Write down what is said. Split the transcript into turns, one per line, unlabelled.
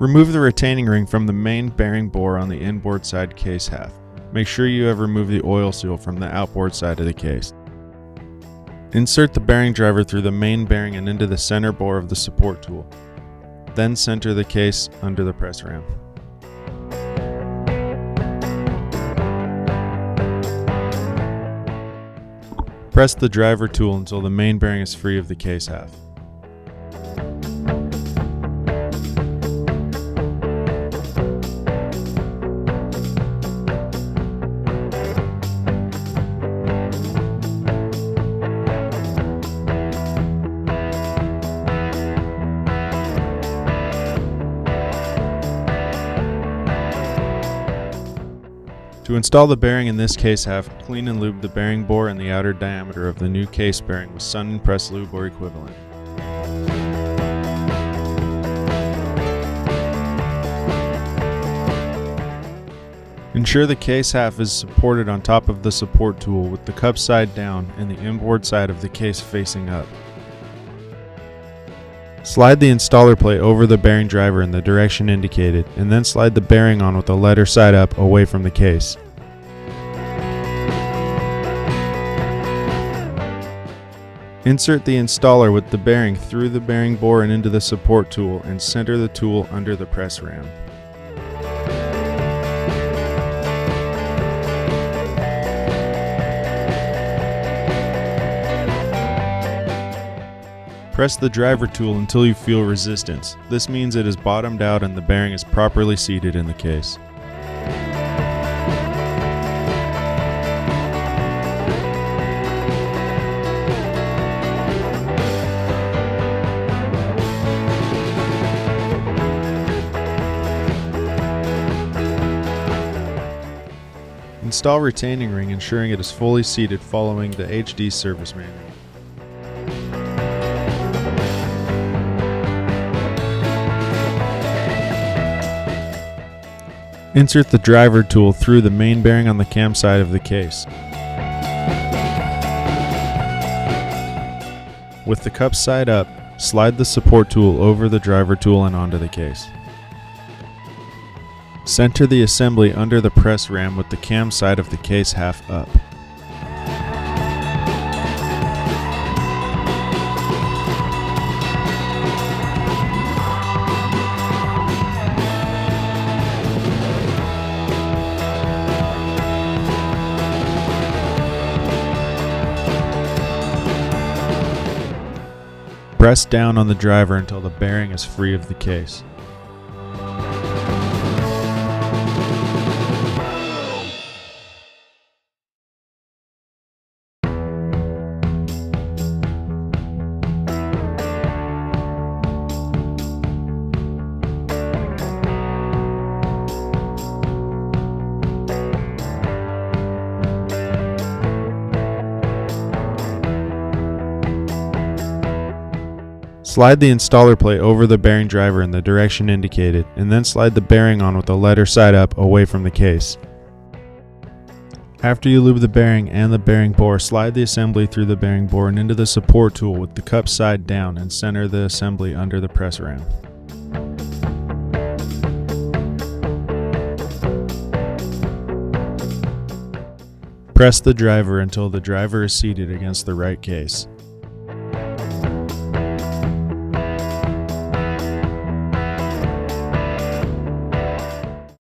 Remove the retaining ring from the main bearing bore on the inboard side case half. Make sure you have removed the oil seal from the outboard side of the case. Insert the bearing driver through the main bearing and into the center bore of the support tool. Then center the case under the press ram. Press the driver tool until the main bearing is free of the case half. To install the bearing in this case half, clean and lube the bearing bore and the outer diameter of the new case bearing with sun and press lube or equivalent. Ensure the case half is supported on top of the support tool with the cup side down and the inboard side of the case facing up. Slide the installer plate over the bearing driver in the direction indicated, and then slide the bearing on with the letter side up away from the case. Insert the installer with the bearing through the bearing bore and into the support tool, and center the tool under the press ram. Press the driver tool until you feel resistance. This means it is bottomed out and the bearing is properly seated in the case. Install retaining ring, ensuring it is fully seated following the HD service manual. Insert the driver tool through the main bearing on the cam side of the case. With the cup side up, slide the support tool over the driver tool and onto the case. Center the assembly under the press ram with the cam side of the case half up. Press down on the driver until the bearing is free of the case. Slide the installer plate over the bearing driver in the direction indicated, and then slide the bearing on with the letter side up away from the case. After you lube the bearing and the bearing bore, slide the assembly through the bearing bore and into the support tool with the cup side down, and center the assembly under the press ram. Press the driver until the driver is seated against the right case.